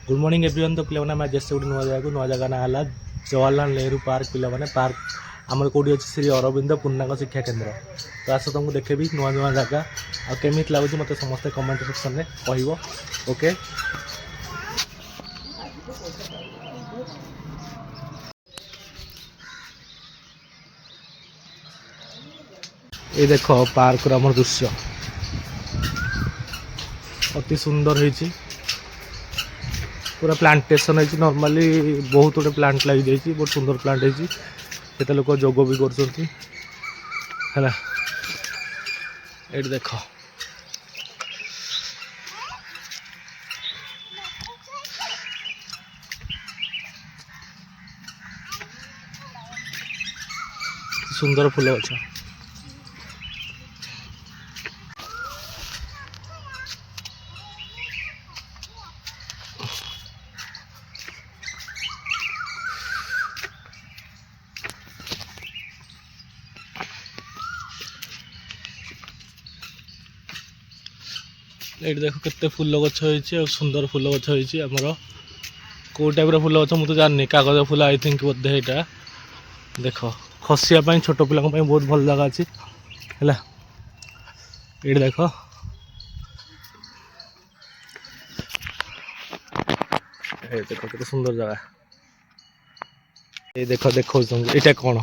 Good morning everyone. तो पे मैं जैसे गोटे नुआ जगह ना है जवाहरलाल नेहरू पार्क पे पार्क आमर कौटी अच्छे श्री अरविंद पूर्णांग शिक्षा केन्द्र। तो आस तुमको देखेबी नुआ नुआ जगह आमि लगुच मत समस्त कमेंट सेक्शन में कह ओके। ये देख पार्क आमर दृश्य अति सुंदर होती पूरा प्लांटेसन है नॉर्मली बहुत गुटे प्लांट लगी जाइए बहुत सुंदर प्लांट है लोग जोग भी कर देख सुंदर फूल गछ ये देख केते फूल गछ हो सुंदर फूल गछ होमर कौ टाइप फूल गछ मुझे जानी कागज फूल आई थिंक बोधे यहाँ देख खसिया छोट पिला बहुत भल जगह अच्छी है ये देख देख केते सुंदर जगह ये देख देख यहाँ कौन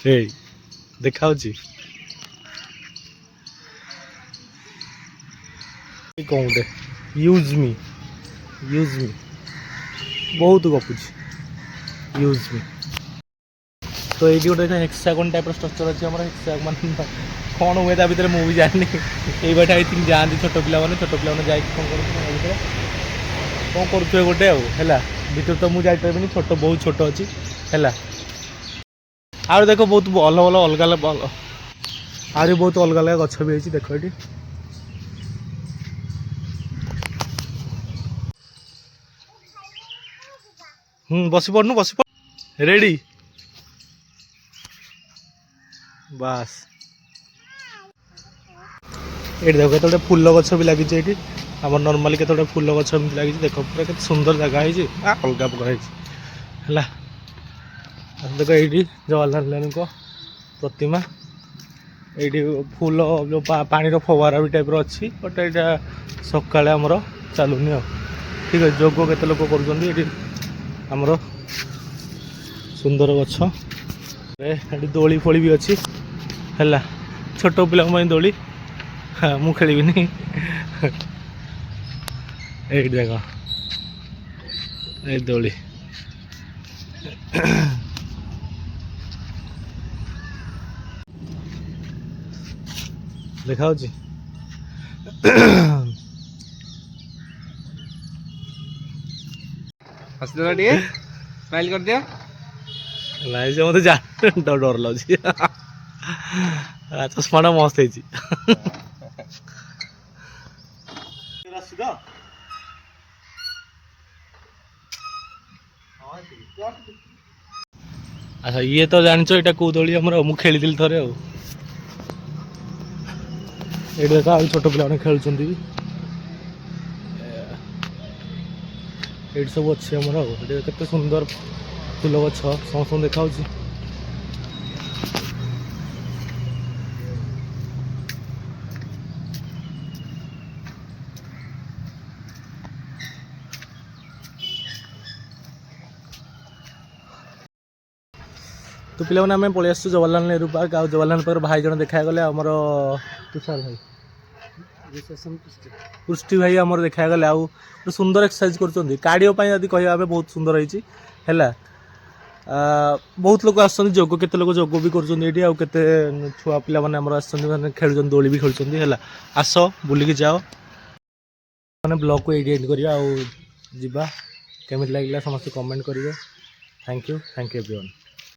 ये देखा कौन गोटे यूज मी बहुत गपुच यूज मी। तो ये गोटे हेक्सागन टाइप स्ट्रक्चर अच्छे आम हेक्सागन कौन हुए ता भीतर मुझे जानी ये बाटे आई थिंक जाती छोट पिला छोट पिला जा कौन करुवे गोटे है भीतर तो मुझे जापरि छोट बहुत छोट अच्छी है आ देख बहुत अलग अलग अलग अलग आहरी बहुत अलग अलग गछ भी है देख ये बस पड़नू बस पड़ रेडी बास ये देख के फूल गछ भी लगी आम नॉर्मली के फूल गछ लगी देख पूरा के सुंदर जगह है अलग प्रकार है देख ये जवाहरलाल नेहरू को प्रतिमा ये फूल जो पानी फवारा भी टाइप अच्छी बट यहाँ सकाଳେ आमर चलुनी ठीक है जोग के लोग कर आमर सुंदर गछ ये दोली फोली भी अच्छी है छोट पिला दोली हाँ मु खेल ये देख ये दोली देखा स्माइल कर दिया नहीं से मत जान डर लगे चश्मा मस्त है अच्छा ये तो जान ये कौ दोली मुझे खेली थे ये देखा छोट पे खेलुं ये सब अच्छे आमर के सुंदर फूल गछ समस्त देखा तो पे आम पलि आस जवाहरलाल नेहरू पार्क आ जवाहरलाल पार्क भाई जन देखा गले आमर तुषार भाई पृष्टि भाई आमर देखा गले आउ सुंदर एक्सरसाइज कर कार्डियो यदि कह बहुत सुंदर है बहुत लोग आस जोग के लोग जोग भी कर छुआ पिला मैंने खेल दोली भी खेलुँच है आस बुलिकी जाओ मैंने ब्लॉग को ये एंड करिया आउ जीवा केमिति लागला समस्त कमेंट करेंगे। Thank you everyone.